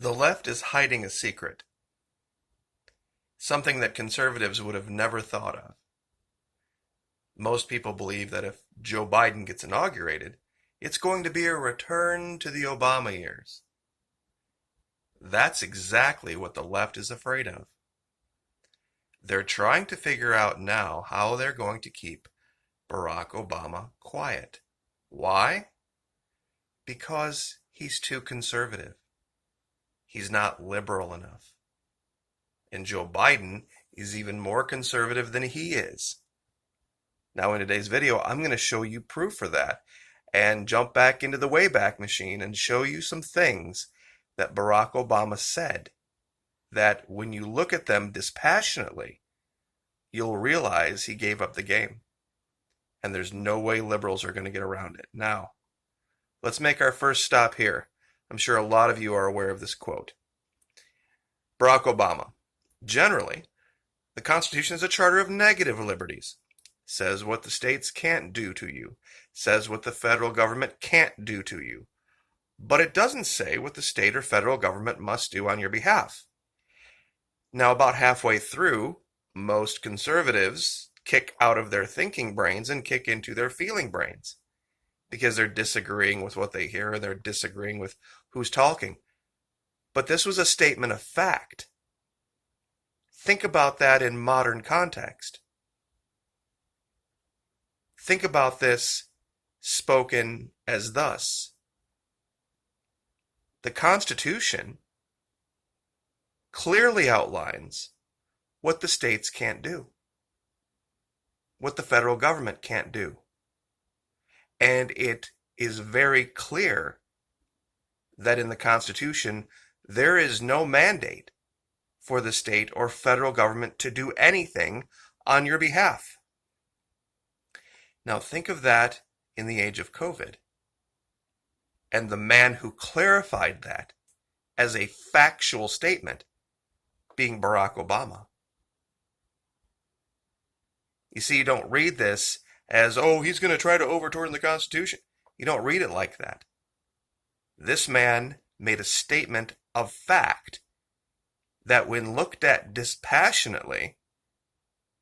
The left is hiding a secret, something that conservatives would have never thought of. Most people believe that if Joe Biden gets inaugurated, it's going to be a return to the Obama years. That's exactly what the left is afraid of. They're trying to figure out now how they're going to keep Barack Obama quiet. Why? Because he's too conservative. He's not liberal enough. And Joe Biden is even more conservative than he is. Now in today's video, I'm going to show you proof for that and jump back into the Wayback Machine and show you some things that Barack Obama said that when you look at them dispassionately, you'll realize he gave up the game. And there's no way liberals are going to get around it. Now, let's make our first stop here. I'm sure a lot of you are aware of this quote. Barack Obama. Generally, the Constitution is a charter of negative liberties. Says what the states can't do to you. Says what the federal government can't do to you. But it doesn't say what the state or federal government must do on your behalf. Now, about halfway through, most conservatives kick out of their thinking brains and kick into their feeling brains because they're disagreeing with what they hear, they're disagreeing with who's talking. But this was a statement of fact. Think about that in modern context. Think about this spoken as thus. The Constitution clearly outlines what the states can't do, what the federal government can't do. And it is very clear that in the Constitution, there is no mandate for the state or federal government to do anything on your behalf. Now think of that in the age of COVID. And the man who clarified that as a factual statement being Barack Obama. You see, you don't read this as, oh, he's going to try to overturn the Constitution. You don't read it like that. This man made a statement of fact that when looked at dispassionately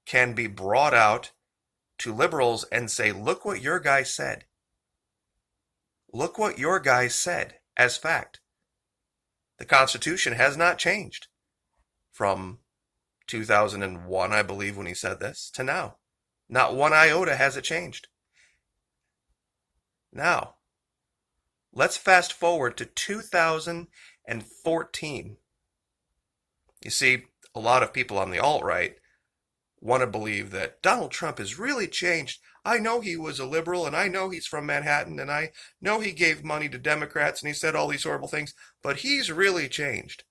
can be brought out to liberals and say, look what your guy said. Look what your guy said as fact. The Constitution has not changed from 2001, I believe, when he said this, to now. Not one iota has it changed. Now, let's fast forward to 2014. You see, a lot of people on the alt-right want to believe that Donald Trump has really changed. I know he was a liberal, and I know he's from Manhattan, and I know he gave money to Democrats, and he said all these horrible things, but he's really changed.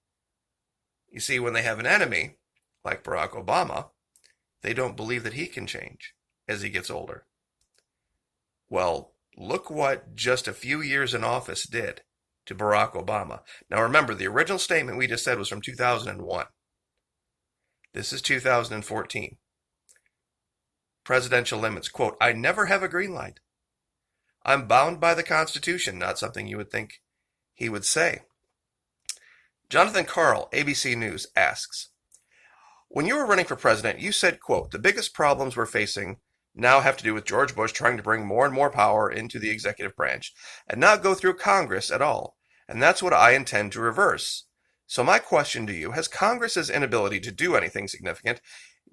You see, when they have an enemy, like Barack Obama, they don't believe that he can change as he gets older. Well, look what just a few years in office did to Barack Obama. Now remember, the original statement we just said was from 2001. This is 2014. Presidential limits, quote, I never have a green light. I'm bound by the Constitution, not something you would think he would say. Jonathan Karl, ABC News, asks, when you were running for president, you said, quote, the biggest problems we're facing now have to do with George Bush trying to bring more and more power into the executive branch and not go through Congress at all. And that's what I intend to reverse. So my question to you, has Congress's inability to do anything significant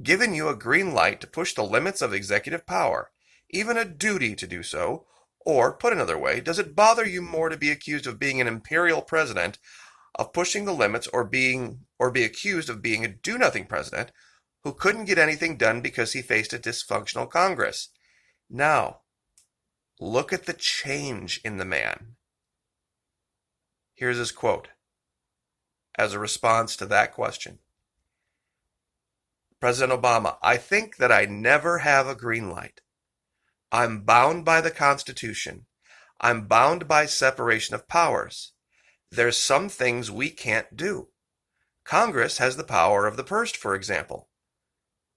given you a green light to push the limits of executive power, even a duty to do so? Or, put another way, does it bother you more to be accused of being an imperial president, of pushing the limits, or be accused of being a do-nothing president who couldn't get anything done because he faced a dysfunctional Congress? Now, look at the change in the man. Here's his quote as a response to that question. President Obama, I think that I never have a green light. I'm bound by the Constitution. I'm bound by separation of powers. There's some things we can't do. Congress has the power of the purse, for example.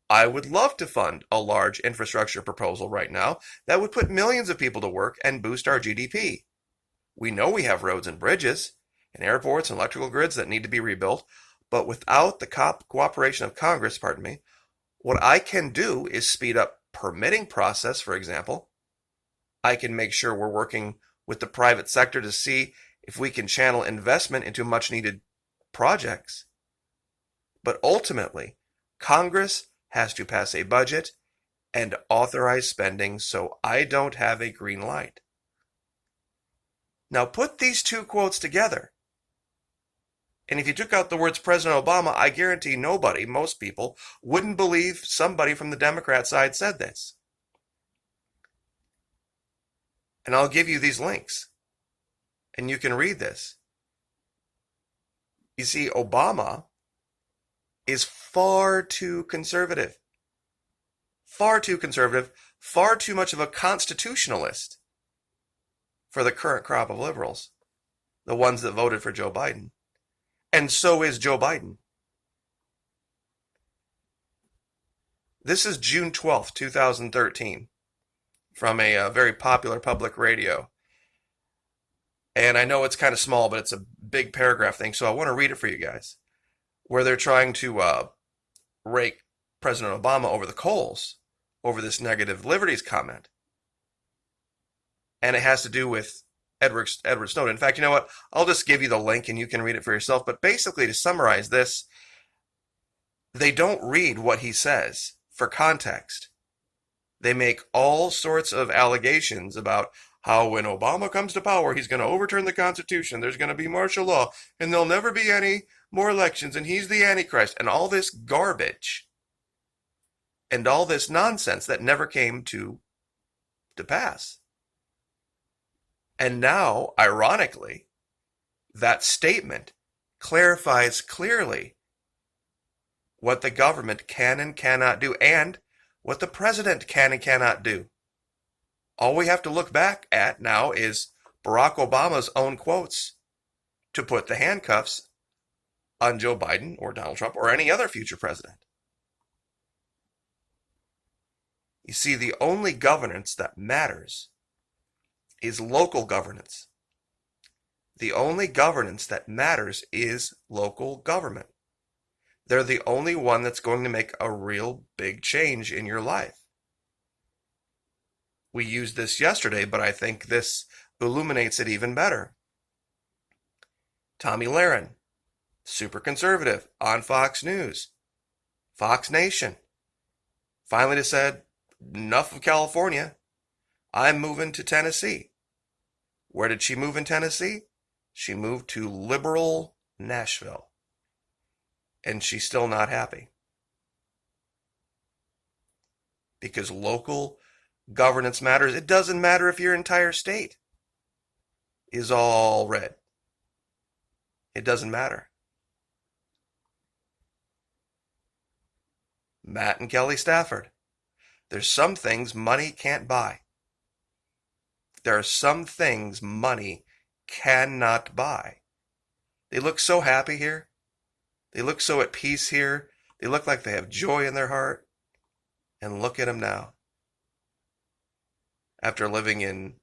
I would love to fund a large infrastructure proposal right now that would put millions of people to work and boost our GDP. We know we have roads and bridges, and airports and electrical grids that need to be rebuilt. But without the cooperation of Congress, what I can do is speed up permitting process, for example. I can make sure we're working with the private sector to see if we can channel investment into much needed projects. But ultimately, Congress has to pass a budget and authorize spending, so I don't have a green light. Now put these two quotes together. And if you took out the words President Obama, I guarantee nobody, most people, wouldn't believe somebody from the Democrat side said this. And I'll give you these links, and you can read this. You see, Obama is far too conservative. Far too conservative, far too much of a constitutionalist for the current crop of liberals, the ones that voted for Joe Biden. And so is Joe Biden. This is June 12th, 2013, from a very popular public radio. And I know it's kind of small, but it's a big paragraph thing, so I want to read it for you guys, where they're trying to rake President Obama over the coals over this negative liberties comment. And it has to do with Edward Snowden. In fact, you know what? I'll just give you the link and you can read it for yourself. But basically, to summarize this, they don't read what he says for context. They make all sorts of allegations about how when Obama comes to power, he's going to overturn the Constitution, there's going to be martial law, and there'll never be any more elections, and he's the Antichrist, and all this garbage, and all this nonsense that never came to pass. And now, ironically, that statement clarifies clearly what the government can and cannot do, and what the president can and cannot do. All we have to look back at now is Barack Obama's own quotes to put the handcuffs on Joe Biden or Donald Trump or any other future president. You see, the only governance that matters is local governance. The only governance that matters is local government. They're the only one that's going to make a real big change in your life. We used this yesterday, but I think this illuminates it even better. Tomi Lahren, super conservative, on Fox News, Fox Nation, finally just said, enough of California, I'm moving to Tennessee. Where did she move in Tennessee? She moved to liberal Nashville. And she's still not happy. Because local governance matters. It doesn't matter if your entire state is all red. It doesn't matter. Matt and Kelly Stafford. There's some things money can't buy. There are some things money cannot buy. They look so happy here. They look so at peace here. They look like they have joy in their heart. And look at them now. After living in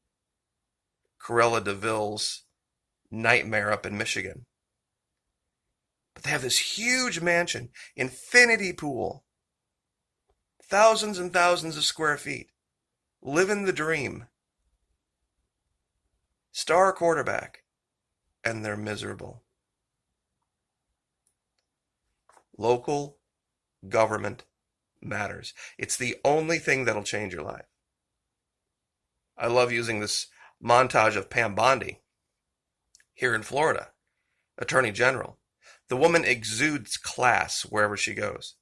Cruella de Vil's nightmare up in Michigan. But they have this huge mansion, infinity pool, thousands and thousands of square feet, living the dream, star quarterback, and they're miserable. Local government matters. It's the only thing that'll change your life. I love using this montage of Pam Bondi here in Florida, Attorney General. The woman exudes class wherever she goes.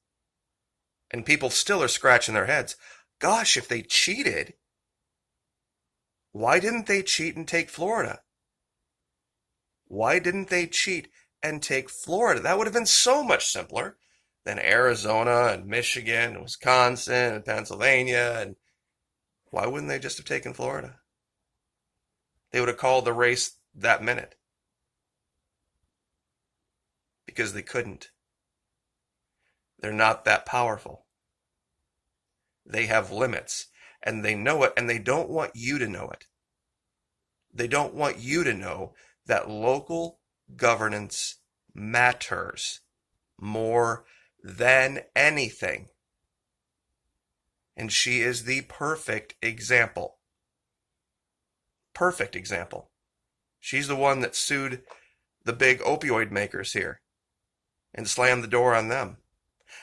And people still are scratching their heads. Gosh, if they cheated, why didn't they cheat and take Florida? Why didn't they cheat and take Florida? That would have been so much simpler than Arizona and Michigan and Wisconsin and Pennsylvania. And why wouldn't they just have taken Florida? They would have called the race that minute. Because they couldn't. They're not that powerful. They have limits, and they know it, and they don't want you to know it. They don't want you to know that local governance matters more than anything. And she is the perfect example. Perfect example. She's the one that sued the big opioid makers here and slammed the door on them.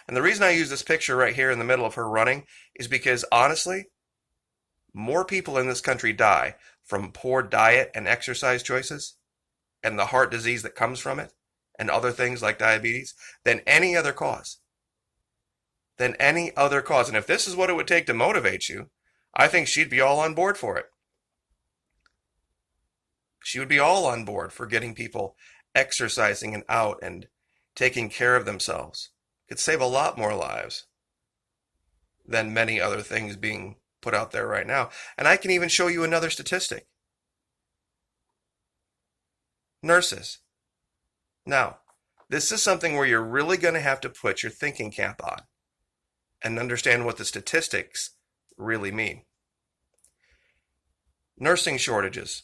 And the reason I use this picture right here in the middle of her running is because, honestly, more people in this country die from poor diet and exercise choices and the heart disease that comes from it and other things like diabetes than any other cause. Than any other cause. And if this is what it would take to motivate you, I think she'd be all on board for it. She would be all on board for getting people exercising and out and taking care of themselves. Could save a lot more lives than many other things being put out there right now. And I can even show you another statistic. Nurses. Now, this is something where you're really going to have to put your thinking cap on and understand what the statistics really mean. Nursing shortages.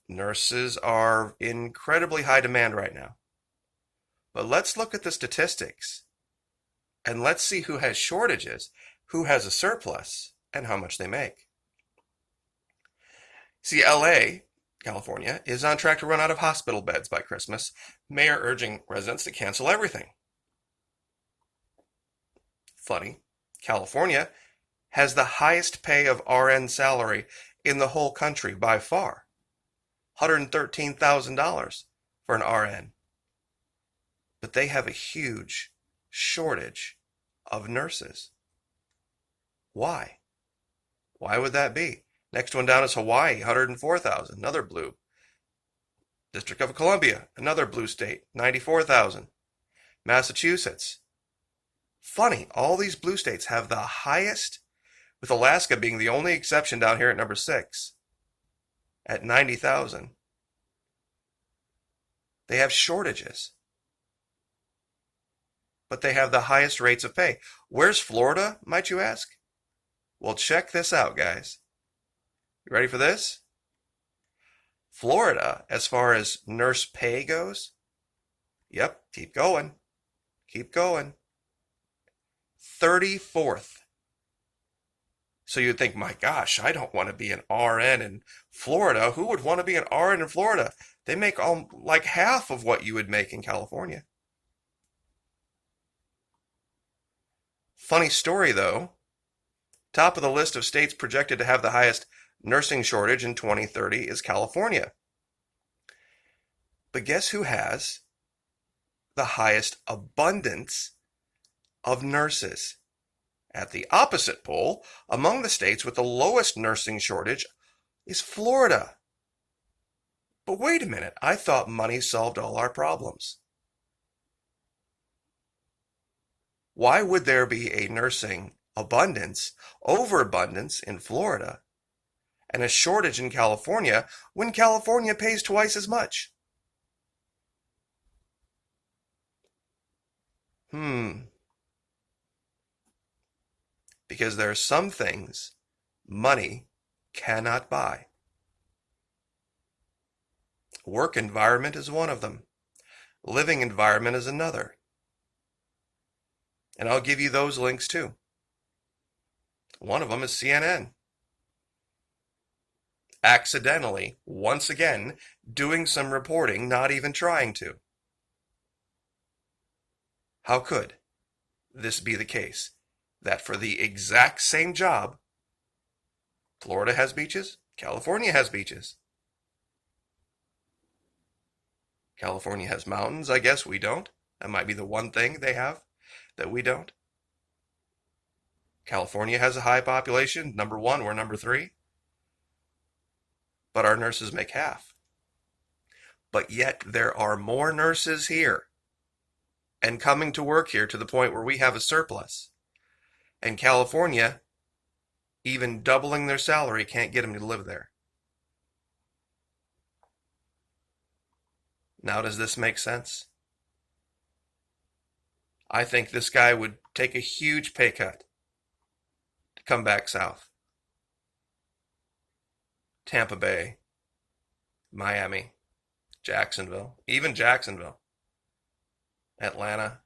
Nurses are incredibly high demand right now. But let's look at the statistics and let's see who has shortages, who has a surplus, and how much they make. See, LA, California, is on track to run out of hospital beds by Christmas. Mayor urging residents to cancel everything. Funny, California has the highest pay of RN salary in the whole country by far. $113,000 for an RN. But they have a huge shortage of nurses. Why? Why would that be? Next one down is Hawaii, 104,000, another blue. District of Columbia, another blue state, 94,000. Massachusetts. Funny, all these blue states have the highest, with Alaska being the only exception down here at number 6, at 90,000. They have shortages, but they have the highest rates of pay. Where's Florida, might you ask? Well, check this out, guys. You ready for this? Florida, as far as nurse pay goes, yep, keep going. Keep going. 34th. So you'd think, my gosh, I don't want to be an RN in Florida. Who would want to be an RN in Florida? They make like half of what you would make in California. Funny story, though. Top of the list of states projected to have the highest nursing shortage in 2030 is California. But guess who has the highest abundance of nurses? At the opposite pole, among the states with the lowest nursing shortage is Florida. But wait a minute, I thought money solved all our problems. Why would there be a nursing abundance, overabundance in Florida, and a shortage in California when California pays twice as much? Because there are some things money cannot buy. Work environment is one of them. Living environment is another. And I'll give you those links too. One of them is CNN. Accidentally, once again, doing some reporting, not even trying to. How could this be the case? That for the exact same job, Florida has beaches, California has beaches. California has mountains, I guess we don't. That might be the one thing they have that we don't. California has a high population, number 1, we're number 3. But our nurses make half. But yet there are more nurses here and coming to work here to the point where we have a surplus. And California, even doubling their salary, can't get them to live there. Now, does this make sense? I think this guy would take a huge pay cut to come back south. Tampa Bay, Miami, Jacksonville, even Jacksonville, Atlanta.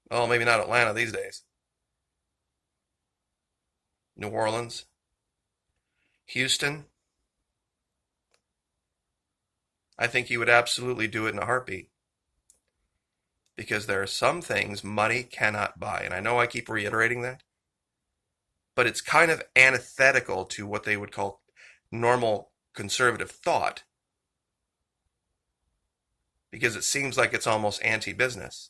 Oh, maybe not Atlanta these days. New Orleans, Houston. I think he would absolutely do it in a heartbeat because there are some things money cannot buy. And I know I keep reiterating that, but it's kind of antithetical to what they would call normal conservative thought because it seems like it's almost anti-business.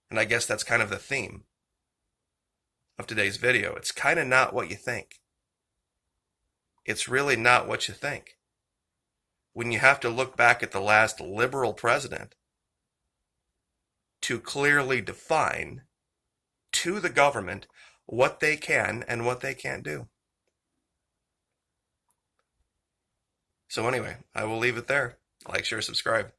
And I guess that's kind of the theme of today's video. It's kind of not what you think. It's really not what you think. When you have to look back at the last liberal president to clearly define to the government what they can and what they can't do. So anyway, I will leave it there. Like, share, subscribe.